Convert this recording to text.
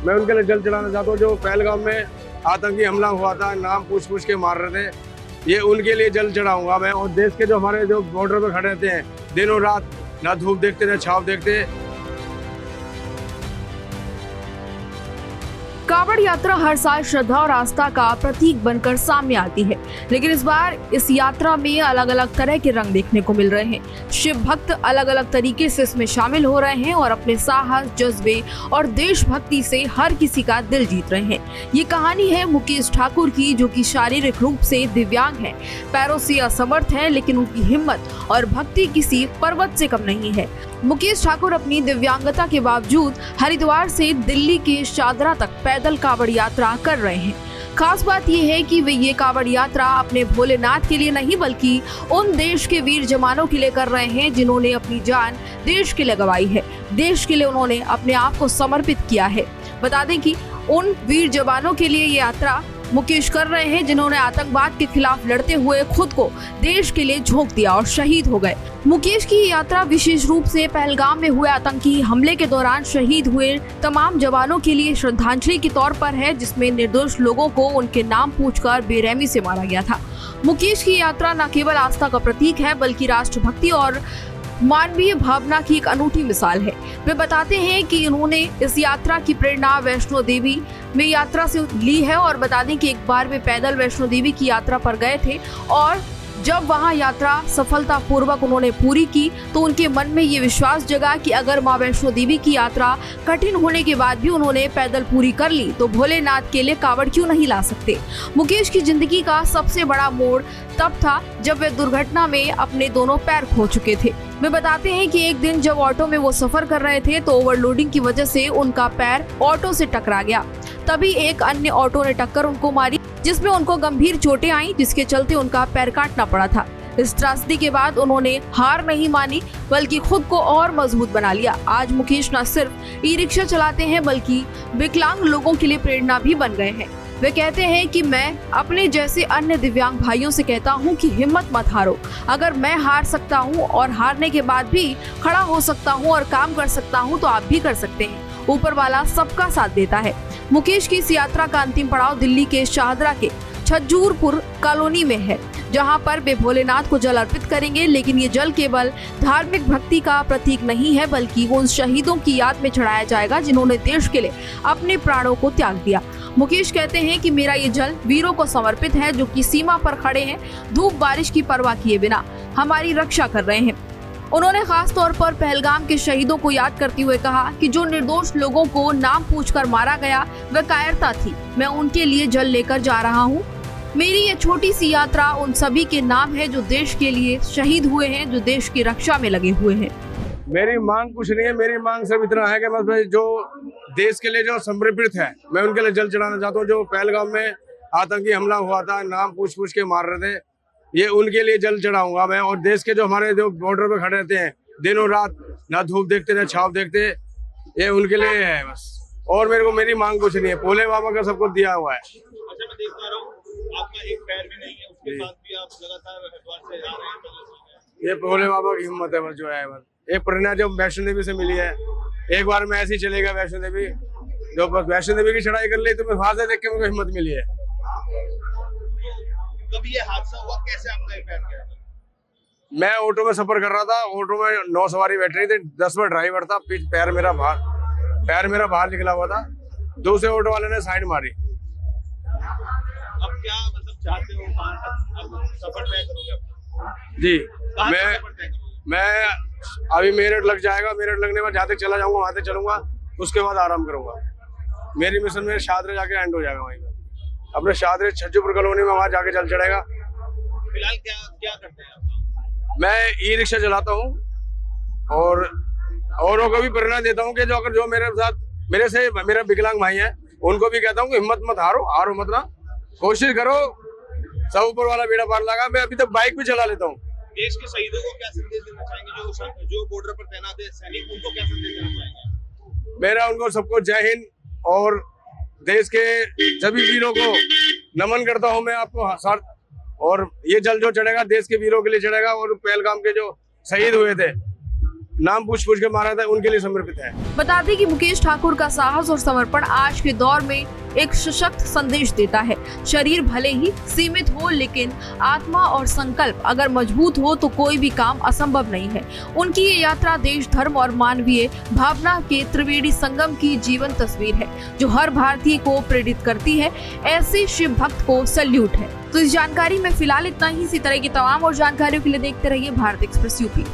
मैं उनके लिए जल चढ़ाना चाहता हूँ। जो पहलगाम में आतंकी हमला हुआ था, नाम पूछ पूछ के मार रहे थे, ये उनके लिए जल चढ़ाऊंगा मैं। और देश के जो हमारे जो बॉर्डर पे खड़े रहते हैं, दिनों रात ना धूप देखते ना छाव देखते। कांवड़ यात्रा हर साल श्रद्धा और आस्था का प्रतीक बनकर सामने आती है, लेकिन इस बार इस यात्रा में अलग अलग तरह के रंग देखने को मिल रहे हैं। शिव भक्त अलग अलग तरीके से इसमें शामिल हो रहे हैं और अपने साहस, जज्बे और देशभक्ति से हर किसी का दिल जीत रहे हैं। ये कहानी है मुकेश ठाकुर की, जो कि शारीरिक रूप से दिव्यांग है, पैरों से असमर्थ है, लेकिन उनकी हिम्मत और भक्ति किसी पर्वत से कम नहीं है। मुकेश ठाकुर अपनी दिव्यांगता के बावजूद हरिद्वार से दिल्ली के शादरा तक पैदल कांवड़ यात्रा कर रहे हैं। खास बात यह है कि वे ये कांवड़ यात्रा अपने भोलेनाथ के लिए नहीं, बल्कि उन देश के वीर जवानों के लिए कर रहे हैं जिन्होंने अपनी जान देश के लिए गंवाई है। देश के लिए उन्होंने अपने आप को समर्पित किया है। बता दें कि उन वीर जवानों के लिए ये यात्रा मुकेश कर रहे हैं जिन्होंने आतंकवाद के खिलाफ लड़ते हुए खुद को देश के लिए झोंक दिया और शहीद हो गए। मुकेश की यात्रा विशेष रूप से पहलगाम में हुए आतंकी हमले के दौरान शहीद हुए तमाम जवानों के लिए श्रद्धांजलि के तौर पर है, जिसमें निर्दोष लोगों को उनके नाम पूछकर बेरहमी से मारा गया था। मुकेश की यात्रा न केवल आस्था का प्रतीक है, बल्कि राष्ट्रभक्ति और मानवीय भावना की एक अनूठी मिसाल है। वे बताते हैं कि उन्होंने इस यात्रा की प्रेरणा वैष्णो देवी में यात्रा से ली है और बता दें कि एक बार वे पैदल वैष्णो देवी की यात्रा पर गए थे और जब वहां यात्रा सफलतापूर्वक उन्होंने पूरी की तो उनके मन में ये विश्वास जगा कि अगर मां वैष्णो देवी की यात्रा कठिन होने के बाद भी उन्होंने पैदल पूरी कर ली तो भोलेनाथ के लिए कांवड़ क्यों नहीं ला सकते। मुकेश की जिंदगी का सबसे बड़ा मोड़ तब था जब वे दुर्घटना में अपने दोनों पैर खो चुके थे। वे बताते हैं कि एक दिन जब ऑटो में वो सफर कर रहे थे तो ओवरलोडिंग की वजह से उनका पैर ऑटो से टकरा गया। तभी एक अन्य ऑटो ने टक्कर उनको मारी, जिसमें उनको गंभीर चोटें आई, जिसके चलते उनका पैर काटना पड़ा था। इस त्रासदी के बाद उन्होंने हार नहीं मानी, बल्कि खुद को और मजबूत बना लिया। आज मुकेश न सिर्फ ई रिक्शा चलाते हैं, बल्कि विकलांग लोगों के लिए प्रेरणा भी बन गए हैं। वे कहते हैं कि मैं अपने जैसे अन्य दिव्यांग भाइयों से कहता हूं कि हिम्मत मत हारो। अगर मैं हार सकता हूं और हारने के बाद भी खड़ा हो सकता हूं और काम कर सकता हूं, तो आप भी कर सकते हैं। ऊपर वाला सबका साथ देता है। मुकेश की इस यात्रा का अंतिम पड़ाव दिल्ली के शाहदरा के छज्जूरपुर कॉलोनी में है, जहां पर वे भोलेनाथ को जल अर्पित करेंगे। लेकिन ये जल केवल धार्मिक भक्ति का प्रतीक नहीं है, बल्कि उन शहीदों की याद में चढ़ाया जाएगा जिन्होंने देश के लिए अपने प्राणों को त्याग दिया। मुकेश कहते हैं कि मेरा ये जल वीरों को समर्पित है, जो कि सीमा पर खड़े हैं, धूप बारिश की परवाह किए बिना हमारी रक्षा कर रहे हैं। उन्होंने खास तौर पर पहलगाम के शहीदों को याद करते हुए कहा कि जो निर्दोष लोगों को नाम पूछकर मारा गया, वह कायरता थी। मैं उनके लिए जल लेकर जा रहा हूँ। मेरी ये छोटी सी यात्रा उन सभी के नाम है जो देश के लिए शहीद हुए हैं, जो देश की रक्षा में लगे हुए हैं। मेरी मांग कुछ नहीं है, मेरी मांग सिर्फ इतना है कि मैं जो देश के लिए जो समर्पित है, मैं उनके लिए जल चढ़ाना चाहता हूँ। जो पहलगाम में आतंकी हमला हुआ था, नाम पूछ पूछ के मार रहे थे, ये उनके लिए जल चढ़ाऊंगा मैं। और देश के जो हमारे जो बॉर्डर पे खड़े रहते हैं, दिनों रात ना धूप देखते ना छाव देखते, ये उनके लिए है बस। और मेरे को मेरी मांग कुछ नहीं है, भोले बाबा का सब कुछ दिया हुआ है। अच्छा, मैं देख पा रहा हूँ आपका एक पैर भी नहीं है, उसके बाद भी आप लगातार हरिद्वार से आ रहे हैं। ये भोले बाबा की हिम्मत है बस, जो है बस। एक प्रेरणा जो वैष्णो देवी से मिली है, एक बार मैं ऐसे ही चलेगा वैष्णो देवी, जो बस वैष्णो देवी की चढ़ाई कर ली तो मैं वहां से देख के मुझे हिम्मत मिली है। कभी ये हादसा हुआ, कैसे आपका ये पैर गया? मैं ऑटो में सफर कर रहा था, ऑटो में 9 सवारी बैठ रही थी, 10 में ड्राइवर था, पैर मेरा बाहर निकला हुआ था। दूसरे ऑटो वाले ने साइड मारी। अब क्या मतलब चाहते हो, अब सफर तय करोगे अपना? जी, मैं मैं अभी मेरठ लग जाएगा, मेरठ लगने में जहाँ तक चला जाऊंगा वहां तक चलूंगा, उसके बाद आराम करूंगा। मेरी मिशन में शादरे जाके एंड हो जाएगा वहीं पर, अपने शादरे छज्जूपुर कॉलोनी में, वहां जाके जल चढ़ेगा। फिलहाल क्या करते हैं आप? मैं ई रिक्शा चलाता हूँ और औरों को भी प्रेरणा देता हूँ कि जो मेरे साथ मेरा विकलांग भाई है, उनको भी कहता हूँ कि हिम्मत मत हारो मत ना, कोशिश करो, सब ऊपर वाला बेड़ा पार लगा। मैं अभी तक बाइक भी चला लेता हूँ। देश के शहीदों को क्या संदेश देना चाहेंगे, जो बॉर्डर पर तैनात है सैनिक, उनको क्या संदेश देना चाहेंगे? मेरा उनको सबको जय हिंद, और देश के सभी वीरों को नमन करता हूँ मैं आपको सर। और ये जल जो चढ़ेगा देश के वीरों के लिए चढ़ेगा, और पहलगाम के जो शहीद हुए थे, नाम पूछ पूछ के मारा था, उनके लिए समर्पित है। बता दें कि मुकेश ठाकुर का साहस और समर्पण आज के दौर में एक सशक्त संदेश देता है। शरीर भले ही सीमित हो, लेकिन आत्मा और संकल्प अगर मजबूत हो तो कोई भी काम असंभव नहीं है। उनकी ये यात्रा देश, धर्म और मानवीय भावना के त्रिवेणी संगम की जीवन तस्वीर है, जो हर भारतीय को प्रेरित करती है। ऐसे शिव भक्त को सैल्यूट है। तो इस जानकारी में फिलहाल इतना ही। इसी तरह की तमाम और जानकारियों के लिए देखते रहिए भारत एक्सप्रेस यूपी।